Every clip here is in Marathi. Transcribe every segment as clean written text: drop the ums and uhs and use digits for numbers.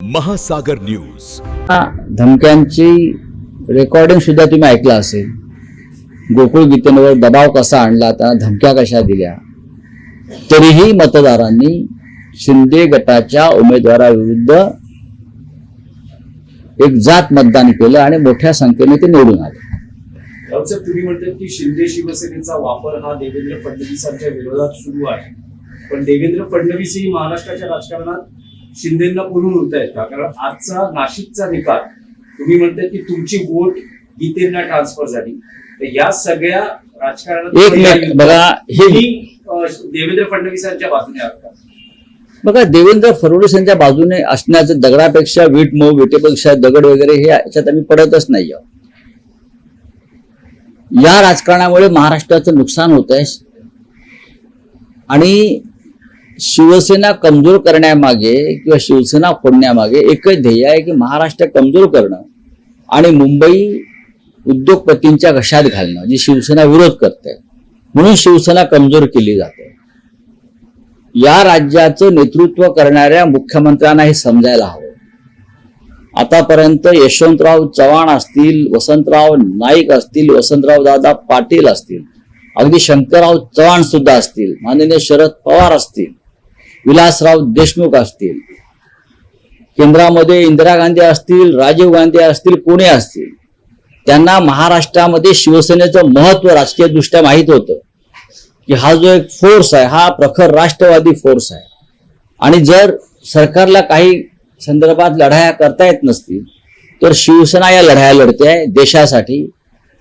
महासागर न्यूज धमक्यांची रेकॉर्डिंग सुद्धा तुम्ही ऐकलं असेल. गोकुळ गीतेंवर दबाव कसा आणला, त्यांना धमक्या कशा दिल्या, तरीही मतदारांनी शिंदे गटाच्या उमेदवाराविरुद्ध एक जात मतदान केलं आणि मोठ्या संख्येने ते निवडून आले. तुम्ही म्हणतात की शिंदे शिवसेनेचा वापर हा देवेंद्र फडणवीसांच्या विरोधात सुरू आहे, पण देवेंद्र फडणवीस ही महाराष्ट्राच्या राजकारणात शिंदेना पुरून उरतायत का? कारण आजचा नाशिकचा निकाल तुम्ही म्हणताय की तुमची वोट गीतेंना ट्रान्सफर झाली, तर या सगळ्या राजकारणात बघा, हे देवेंद्र फडणवीसांच्या बाजूने आहात का? बघा, देवेंद्र फडणवीस यांच्या बाजूने असण्याचं दगडापेक्षा वीट मऊ, विटेपेक्षा दगड वगैरे हे याच्यात आम्ही पडतच नाही आहोत. या राजकारणामुळे महाराष्ट्राचं नुकसान होत आहे आणि शिवसेना कमजोर करण्यामागे किंवा शिवसेना फोडण्यामागे एकच ध्येय आहे की महाराष्ट्र कमजोर करणं आणि मुंबई उद्योगपतींच्या घशात घालणं, जी शिवसेना विरोध करते. म्हणून शिवसेना कमजोर केली जाते. या राज्याचं नेतृत्व करणाऱ्या मुख्यमंत्र्यांना हे समजायला हवं. आतापर्यंत यशवंतराव चव्हाण असतील, वसंतराव नाईक असतील, वसंतराव दादा पाटील असतील, अगदी शंकरराव चव्हाण सुद्धा असतील, माननीय शरद पवार असतील, विलासराव देशमुख असतील, केंद्रामध्ये इंदिरा गांधी असतील, राजीव गांधी असतील, कोणी असतील, त्यांना महाराष्ट्रामध्ये शिवसेनेचं महत्व राजकीय दृष्ट्या माहीत होतं की हा जो एक फोर्स आहे हा प्रखर राष्ट्रवादी फोर्स आहे आणि जर सरकारला काही संदर्भात लढाया करता येत नसतील तर शिवसेना या लढाया लढते आहे देशासाठी,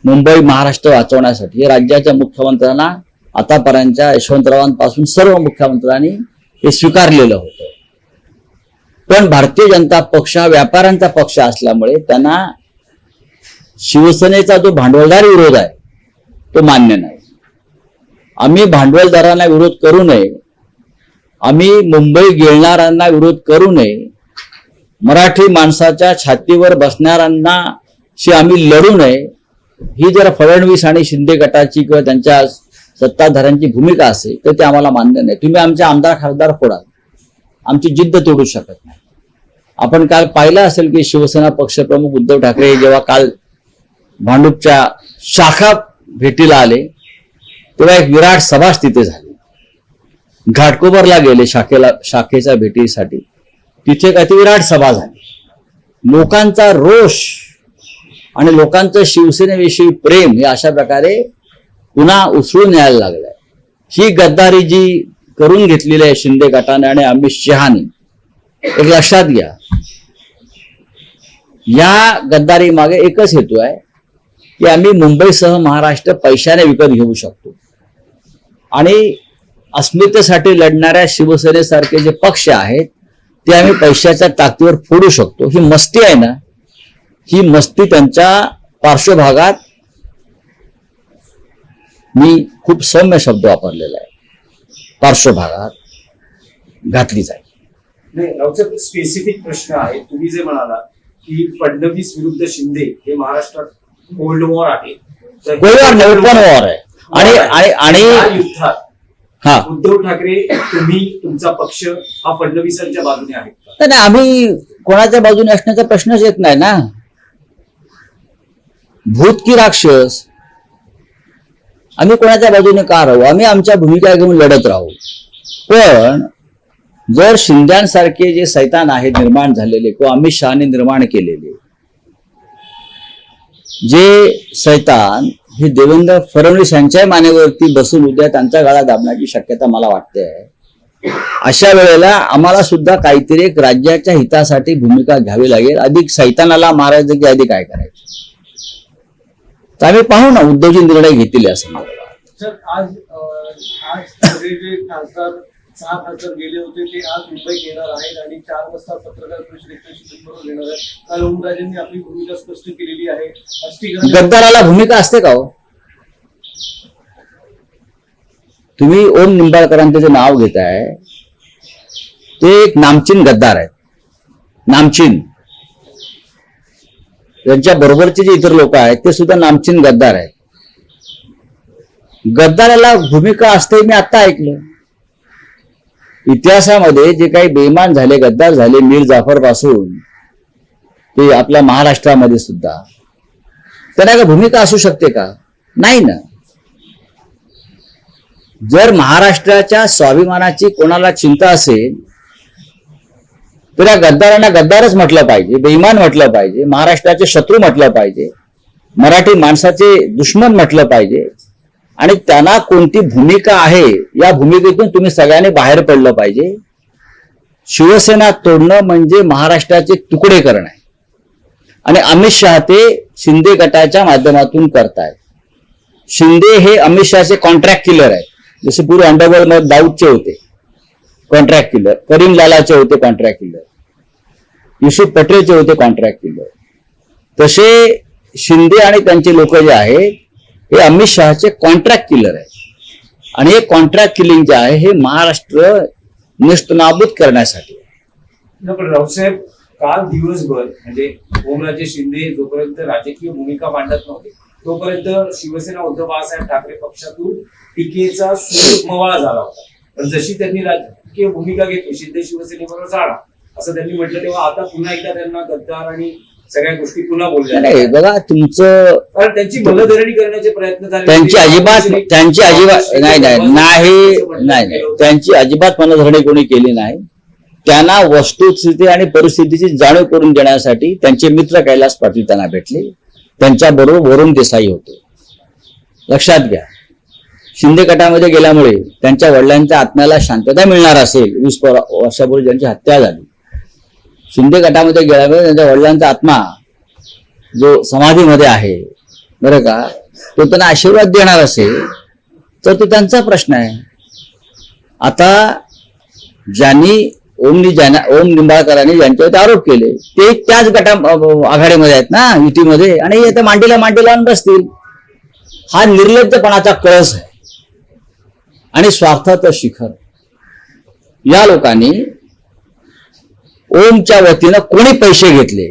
मुंबई महाराष्ट्र वाचवण्यासाठी. राज्याच्या मुख्यमंत्र्यांना आतापर्यंतच्या यशवंतरावांपासून सर्व मुख्यमंत्र्यांनी हे स्वीकारलेलं होतं. पण भारतीय जनता पक्ष हा व्यापाऱ्यांचा पक्ष असल्यामुळे त्यांना शिवसेनेचा जो भांडवलदार विरोध आहे तो मान्य नाही. आम्ही भांडवलदारांना विरोध करू नये, आम्ही मुंबई गिळणाऱ्यांना विरोध करू नये, मराठी माणसाच्या छातीवर बसणाऱ्यांना आम्ही लढू नये, ही जर फडणवीस आणि शिंदे गटाची किंवा त्यांच्या सत्ताधाऱ्यांची भूमिका असेल तर ते आम्हाला मान्य नाही. तुम्ही आमचे आमदार खासदार फोडाल, आमची जिद्द तोडू शकत नाही. आपण काल पाहिलं असेल की शिवसेना पक्षप्रमुख उद्धव ठाकरे जेव्हा काल भांडूपच्या शाखा भेटीला आले तेव्हा एक विराट सभाच तिथे झाली. घाटकोपरला गेले शाखेच्या भेटीसाठी, तिथे काही विराट सभा झाली. लोकांचा रोष आणि लोकांचं शिवसेनेविषयी प्रेम हे अशा प्रकारे पुन्हा उसळून यायला लागलंय. ही गद्दारी जी करून घेतलेली आहे शिंदे गटाने आणि अमित शहानी, एक लक्षात घ्या, या गद्दारी मागे एकच हेतू आहे की आम्ही मुंबईसह महाराष्ट्र पैशाने विकत घेऊ शकतो आणि अस्मितेसाठी लढणाऱ्या शिवसेनेसारखे जे पक्ष आहेत ते आम्ही पैशाच्या ताकदीवर फोडू शकतो. ही मस्ती आहे ना, ही मस्ती त्यांच्या पार्श्वभागात, मी खूप सौम्य शब्द वापरलेला आहे, पार्श्वभागात घातली जाईल. नाही, स्पेसिफिक प्रश्न आहे. तुम्ही जे म्हणाला की फडणवीस विरुद्ध शिंदे हे महाराष्ट्रात कोल्ड वॉर आहे, ओपन वॉर आहे आणि युद्धात उद्धव ठाकरे तुमचा पक्ष हा फडणवीसांच्या बाजूने आहे का? नाही, आम्ही कोणाच्या बाजूने असण्याचा प्रश्नच येत नाही ना. भूत की राक्षस, आम्ही कोणाच्या बाजूने का राहू? आम्ही आमच्या भूमिका घेऊन लढत राहू. पण जर शिंद्यांसारखे जे सैतान आहेत निर्माण झालेले किंवा अमित शहाने निर्माण केलेले जे सैतान हे देवेंद्र फडणवीस यांच्या मानेवरती बसून उद्या त्यांचा गळा दाबण्याची शक्यता मला वाटते आहे. अशा वेळेला आम्हाला सुद्धा काहीतरी एक राज्याच्या हितासाठी भूमिका घ्यावी लागेल. अधिक सैतानाला मारायचं की अधिक काय करायचं तर आम्ही पाहू ना, उद्धवजी निर्णय घेतील या संदर्भात. सर, आज जे खासदार 6 खासदार गेले होते ते आज मुंबईत येणार आहेत आणि 4 वाजता पत्रकार परिषदेत येणार आहेत. काल ओमराजेंनी आपली भूमिका स्पष्ट केलेली आहे. गद्दाराला भूमिका असते का हो? तुम्ही ओम निंबाळकरांचे जे नाव घेताय ते एक नामचीन गद्दार आहेत, नामचीन. त्यांच्या बरोबरचे जे इतर लोक आहेत ते सुद्धा नामचीन गद्दार आहेत. गद्दाराला भूमिका असते मी आता ऐकलं. इतिहासामध्ये जे काही बेईमान झाले, गद्दार झाले, मीर जाफर पासून ते आपल्या महाराष्ट्रामध्ये सुद्धा, त्यांना काय भूमिका असू शकते का? नाही ना. जर महाराष्ट्राच्या स्वाभिमानाची कोणाला चिंता असेल तर या गद्दारांना गद्दारच म्हटलं पाहिजे, बेईमान म्हटलं पाहिजे, महाराष्ट्राचे शत्रू म्हटलं पाहिजे, मराठी माणसाचे दुश्मन म्हटलं पाहिजे. आणि त्यांना कोणती भूमिका आहे या भूमिकेतून तुम्ही सगळ्यांनी बाहेर पडलं पाहिजे. शिवसेना तोडणं म्हणजे महाराष्ट्राचे तुकडे करणं आहे. आणि अमित शहा ते शिंदे गटाच्या माध्यमातून करतायत. शिंदे हे अमित शहाचे कॉन्ट्रॅक्ट किलर आहेत. जसे पूर्व अंडरवर्ल्ड मध्ये दाऊदचे होते कॉन्ट्रॅक्ट किलर, करीम लालाचे होते कॉन्ट्रॅक्ट किलर, युसुफ पटेलचे होते कॉन्ट्रॅक्ट किलर, तसे शिंदे आणि त्यांचे लोक जे आहेत हे अमित शहाचे कॉन्ट्रॅक्ट किलर आहेत. आणि हे कॉन्ट्रॅक्ट किलिंग जे आहे हे महाराष्ट्र नेस्तनाबूत करण्यासाठी. पण रावसाहेब, काल दिवसभर म्हणजे ओमराजे शिंदे जोपर्यंत राजकीय भूमिका मांडत नव्हते तोपर्यंत शिवसेना उद्धव बाळासाहेब ठाकरे पक्षातून टीकेचा सूर मवाळा झाला होता. पण जशी त्यांनी राजकीय भूमिका घेतली, शिंदे शिवसेनेबरोबर जाणार असं त्यांनी म्हटलं, तेव्हा आता पुन्हा एकदा त्यांना गद्दार आणि सगळ्या गोष्टी पुन्हा बोलल्या. नाही बघा, तुमचं कारण त्यांची भलधरणी करण्याचे प्रयत्न झाले, त्यांची अजिबात नाही त्यांची अजिबात मनधरणी कोणी केली नाही. त्यांना वस्तुस्थिती आणि परिस्थितीची जाणीव करून देण्यासाठी त्यांचे मित्र कैलास पाटील त्यांना भेटले. त्यांच्याबरोबर वरुण देसाई होते. लक्षात घ्या, शिंदे गटामध्ये गेल्यामुळे त्यांच्या वडिलांच्या आत्म्याला शांतता मिळणार असेल. 20 वर्षापूर्वी ज्यांची हत्या झाली, शिंदे गटामध्ये गेल्यामुळे त्यांच्या वडिलांचा आत्मा जो समाधीमध्ये आहे बरं का, तो त्यांना आशीर्वाद देणार असेल तर तो त्यांचा प्रश्न आहे. आता ज्यांनी ओम निंबाळकरांनी ज्यांच्यावर आरोप केले ते त्याच आघाडीमध्ये आहेत ना, युतीमध्ये, आणि आता मांडीला आणून बसतील. हा निर्लज्जपणाचा कळस आहे आणि स्वार्थाचं शिखर. या लोकांनी ओमच्या वतीनं कोणी पैसे घेतले,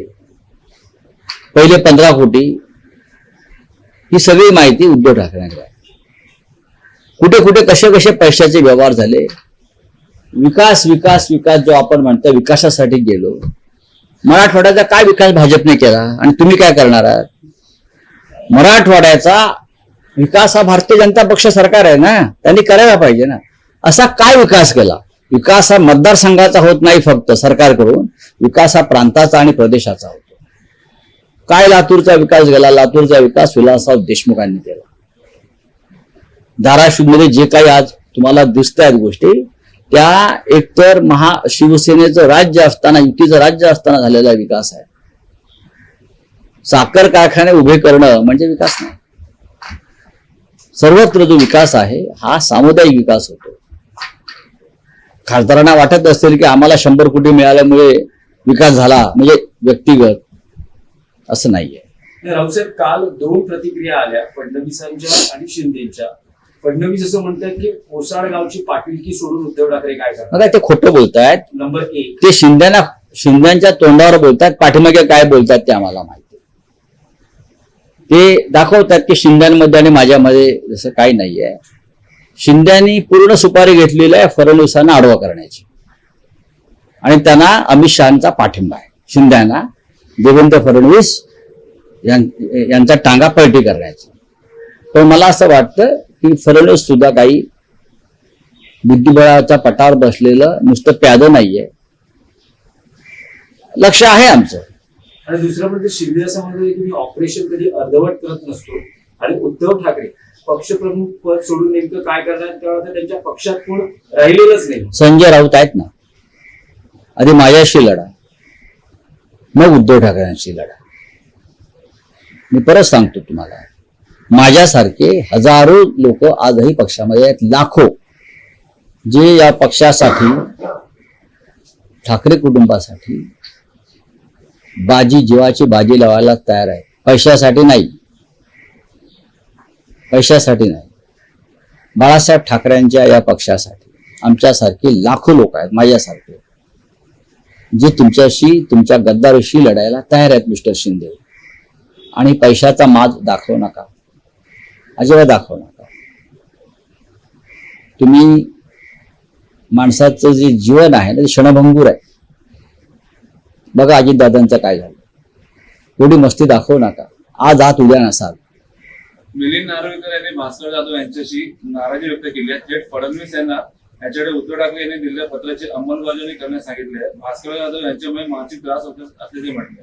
पहिले 15 कोटी, ही सगळी माहिती उद्धव ठाकरेंकडे आहे. कुठे कुठे कसे कसे पैशाचे व्यवहार झाले. विकास विकास विकास जो आपण म्हणतो, विकासासाठी गेलो. मराठवाड्याचा काय विकास भाजपने केला आणि तुम्ही काय करणार आहात? मराठवाड्याचा विकास हा भारतीय जनता पक्ष सरकार आहे ना, त्यांनी करायला पाहिजे ना. असा काय विकास केला? विकास हा मतदारसंघाचा होत नाही फक्त सरकारकडून, विकास हा प्रांताचा आणि प्रदेशाचा होतो. काय लातूरचा विकास केला? लातूरचा विकास विलासराव देशमुखांनी केला. धाराशिवमध्ये जे काही आज तुम्हाला दिसत आहेत गोष्टी, त्या एकतर शिवसेनेचं राज्य असताना, युतीचं राज्य असताना झालेला विकास आहे. साखर कारखाने उभे करणं म्हणजे विकास नाही. सर्वत्र जो विकास आहे हा सामुदायिक विकास होतो. खासदारांना वाटत असेल की आम्हाला 100 कोटी मिळाल्यामुळे विकास झाला म्हणजे व्यक्तिगत, असं नाहीये. रावसाहेब, काल 2 प्रतिक्रिया आल्या फडणवीसांच्या आणि शिंदेच्या. फडणवीस असं म्हणतात की ओसाड गावची पाटीलकी सोडून उद्धव ठाकरे काय करतात. ते खोटं बोलतायत. नंबर 1, ते शिंद्यांच्या तोंडावर बोलतात, पाठीमागे काय बोलतात ते आम्हाला माहिती. ते दाखवतात की शिंद्यांमध्ये आणि माझ्यामध्ये जसं काही नाहीये. शिंद्यांनी पूर्ण सुपारी घेतलेली आहे फडणवीसांना आडवा करण्याची, आणि त्यांना अमित शहाचा पाठिंबा आहे. शिंद्यांना देवेंद्र फडणवीस यांचा टांगा पलटी करण्याची. पण मला असं वाटतं की फडणवीस सुद्धा काही बुद्धिबळाच्या पटावर बसलेलं नुसतं प्यादं नाहीये. लक्ष आहे आमचं. आणि दुसरं म्हणजे शिंदे असं म्हणतो की मी ऑपरेशन कधी अर्धवट करत नसतो, आणि उद्धव ठाकरे पक्षप्रमुख पद सोडून नेमकं काय करणार तेव्हा त्यांच्या पक्षात कोण राहिलेलंच नाही. संजय राऊत आहेत ना, आधी माझ्याशी लढा, मग उद्धव ठाकरेंशी लढा. मी परत सांगतो तुम्हाला, माझ्यासारखे हजारो लोक आजही पक्षामध्ये आहेत, लाखो, जे या पक्षासाठी, ठाकरे कुटुंबासाठी जीवाची बाजी लावायला तयार आहे. पैशासाठी नाही. बाळासाहेब ठाकरेंच्या या पक्षासाठी आमच्यासारखे लाखो लोक आहेत, माझ्यासारखे, जे तुमच्या गद्दारीशी लढायला तयार आहेत मिस्टर शिंदे. आणि पैशाचा माज दाखवू नका, अजिबात दाखवू नका. तुम्ही माणसाचं जे जीवन आहे ना ते क्षणभंगूर आहे. बघा अजितदादांचं काय झालं. एवढी मस्ती दाखवू नका. आज आत उद्या नसाल. मिलिंद नार्वेकर यांनी भास्कर जाधव यांच्याशी नाराजी व्यक्त केली आहे. थेट फडणवीस यांना याच्याकडे उद्धव ठाकरे यांनी दिलेल्या पत्राची अंमलबजावणी करण्यास सांगितले आहे. भास्कर जाधव यांच्यामुळे मानसिक त्रास होत असल्याचे म्हटले.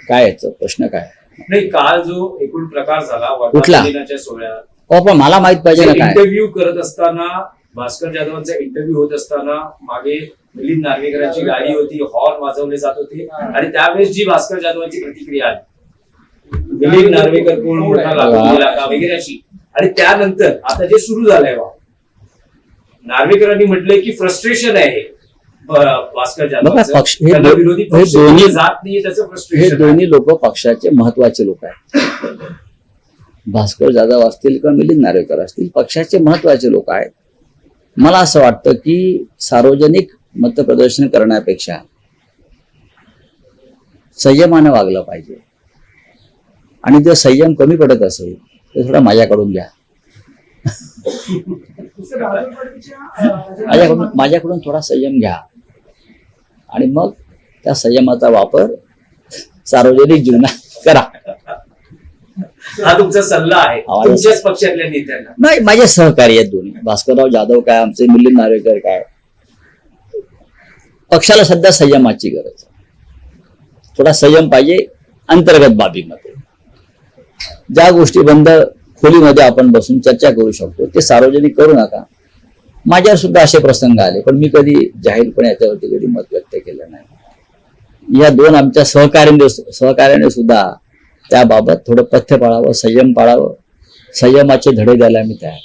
काय याचं प्रश्न काय? नाही, काल जो एकूण प्रकार झाला कुठला? वर्धा दिनाच्या सोहळ्यात, हो पण मला माहित पाहिजे ना काय. इंटरव्ह्यू करत असताना, भास्कर जाधवांचा इंटरव्ह्यू होत असताना मागे मिलिंद नार्वेकरांची गाडी होती, हॉर्न वाजवले जात होते आणि त्यावेळेस जी भास्कर जाधवांची प्रतिक्रिया आली, मिलिंद नार्वेकर कोण, मोठा लागू गेला का वगैरे अशी. आणि त्यानंतर आता जे सुरू झालंय नार्वेकरांनी म्हटलंय की फ्रस्ट्रेशन आहे हे भास्कर बघा, पक्ष हे जाधव विरोधी हे पक्ष दोन्ही जात नाहीये, त्याचं हे फ्रस्ट्रेशन. दोन्ही लोक पक्षाचे महत्वाचे लोक आहेत. भास्कर जाधव असतील किंवा मिलिंद नार्वेकर असतील, पक्षाचे महत्वाचे लोक आहेत. मला असं वाटतं की सार्वजनिक मतप्रदर्शन करण्यापेक्षा संयमानं वागलं पाहिजे. आणि जर संयम कमी पडत असेल तर थोडा माझ्याकडून घ्या. माझ्याकडून थोडा संयम घ्या आणि मग त्या संयमाचा वापर सार्वजनिक जीवनात करा. हा तुमचा सल्ला आहे तुमच्याच पक्षातल्या नेत्यांना? नाही, माझे सहकारी आहेत दोन्ही. भास्करराव जाधव काय, आमचे मिलिंद नार्वेकर काय. पक्षाला सध्या संयमाची गरज आहे. थोडा संयम पाहिजे अंतर्गत बाबीमध्ये. ज्या गोष्टी बंद खोलीमध्ये आपण बसून चर्चा करू शकतो ते सार्वजनिक करू नका. माझ्यावर सुद्धा असे प्रसंग आले पण मी कधी जाहीरपणे याच्यावरती कधी मत व्यक्त केलं नाही. या दोन आमच्या सहकार्याने सुद्धा त्याबाबत थोडं पथ्य पाळावं, संयम पाळावं. संयमाचे धडे द्यायला मी तयार.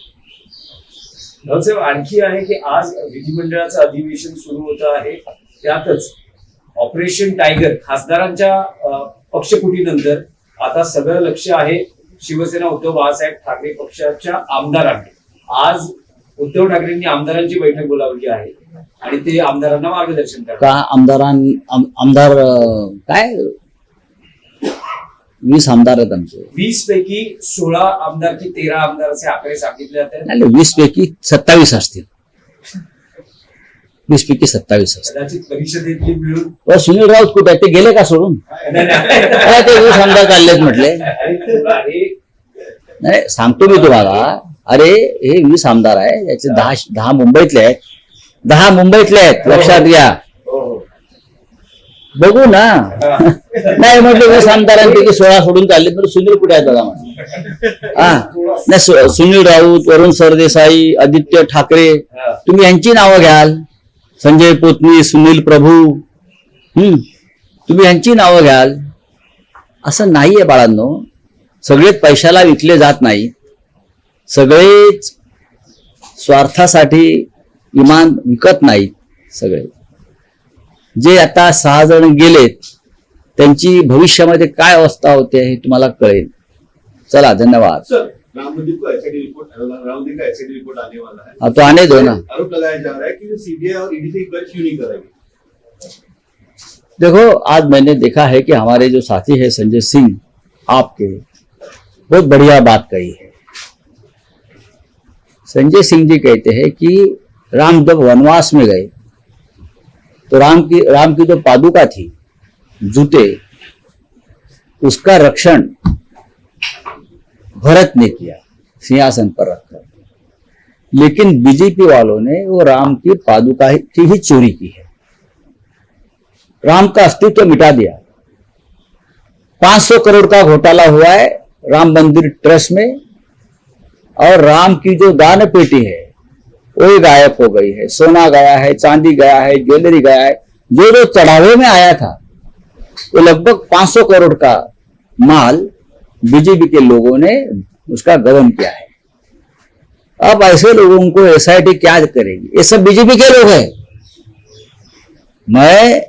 भाऊसाहेब, आणखी आहे की आज विधिमंडळाचं अधिवेशन सुरू होतं आहे, त्यातच ऑपरेशन टायगर खासदारांच्या पक्षफुटीनंतर आता सगळं लक्ष आहे शिवसेना उद्धव बाळासाहेब ठाकरे पक्षाच्या आमदारांनी. आज उद्धव ठाकरेंनी आमदारांची बैठक बोलावली आहे आणि ते आमदारांना मार्गदर्शन करतात. का आमदार काय 20 आमदार आहेत आमचे. 20 पैकी 16 आमदार की 13 आमदार असे आकडे सांगितले जातात. नाही, 20 पैकी 27 असतील. 20 पैकी 27 असतील. कदाचित परिषदेतली मिळून सुनील राऊत कुठे आहेत? ते गेले का सोडून? काय ते 20 आमदार चाललेत म्हटले. नाही, सांगतो मी तुम्हाला. अरे हे 20 आमदार आहे, याचे 10 मुंबईतले आहेत. 10 मुंबईतले आहेत, लक्षात घ्या. बघू ना. नाही म्हटलं 20 आमदारांपैकी 16 सोडून चालले तर सुनील कुठे आहेत बघा म्हटलं. नाही, सुनील राऊत, वरुण सरदेसाई, आदित्य ठाकरे, तुम्ही यांची नावं घ्याल. संजय पोतनी, सुनील प्रभू, तुम्ही यांची नावं घ्याल. असं नाहीये बाळांनो. सगळेच पैशाला विकले जात नाही. सगळेच स्वार्थासाठी इमान विकत नाहीत. सगळे जे आता 6 जण गेलेत त्यांची भविष्यामध्ये काय अवस्था होते हे तुम्हाला कळेल. चला, धन्यवाद. राम मंदिर को एसआईटी रिपोर्ट आने वाला है. अब तो आने दो ना. आरोप लगाया जा रहा है कि सीबीआई और ईडी से इंक्वायरी क्यों नहीं कराई. देखो, आज मैंने देखा है कि हमारे जो साथी है संजय सिंह आपके बहुत बढ़िया बात कही है. संजय सिंह जी कहते हैं कि राम जब वनवास में गए तो राम की जो पादुका थी, जूते, उसका रक्षण भरत ने किया सिंहासन पर रखकर. लेकिन बीजेपी वालों ने वो राम की पादुका की ही चोरी की है. राम का अस्तित्व मिटा दिया. 500 करोड़ का घोटाला हुआ है राम मंदिर ट्रस्ट में और राम की जो दान पेटी है वो ही गायब हो गई है. सोना गया है, चांदी गया है, ज्वेलरी गया है. जो चढ़ावे में आया था वो लगभग 500 करोड़ का माल बीजेपी के लोगों ने उसका गबन किया है. अब ऐसे लोगों को एसआईटी क्या करेगी? ये सब बीजेपी के लोग हैं. मैं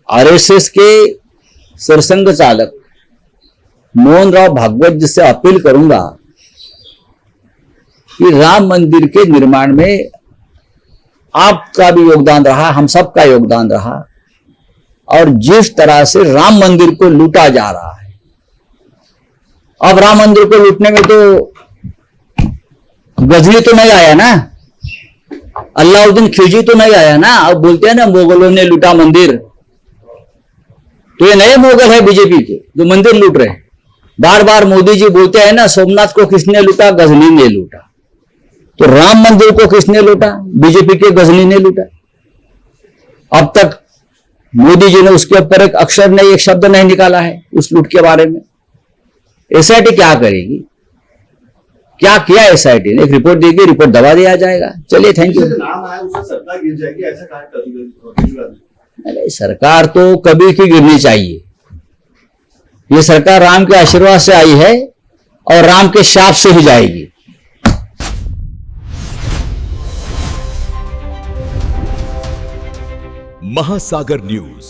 आरएसएस के सरसंघ चालक मोहन राव भागवत जी से अपील करूंगा कि राम मंदिर के निर्माण में आपका भी योगदान रहा, हम सब का योगदान रहा. और जिस तरह से राम मंदिर को लूटा जा रहा है, अब राम मंदिर को लूटने में तो गजनी तो नहीं आया ना. अल्लाउद्दीन खिलजी तो नहीं आया ना। अब बोलते हैं ना मुगलों ने लूटा मंदिर, तो ये नए मुगल है बीजेपी के जो मंदिर लूट रहे हैं। बार बार मोदी जी बोलते हैं ना सोमनाथ को किसने लूटा, गजनी ने लूटा। तो राम मंदिर को किसने लूटा, बीजेपी के गजनी ने लूटा। अब तक मोदी जी ने उसके ऊपर एक अक्षर नहीं, एक शब्द नहीं निकाला है उस लूट के बारे में। एसआईटी क्या करेगी, क्या किया एसआईटी ने? एक रिपोर्ट देगी, रिपोर्ट दबा दिया जाएगा। चलिए, थैंक यू। जिससे नाम आया उससे सरकार गिर जाएगी, ऐसा कहा केजरीवाल ने। अरे सरकार तो कभी की गिरनी चाहिए। ये सरकार राम के आशीर्वाद से आई है और राम के शाप से ही जाएगी। महासागर न्यूज,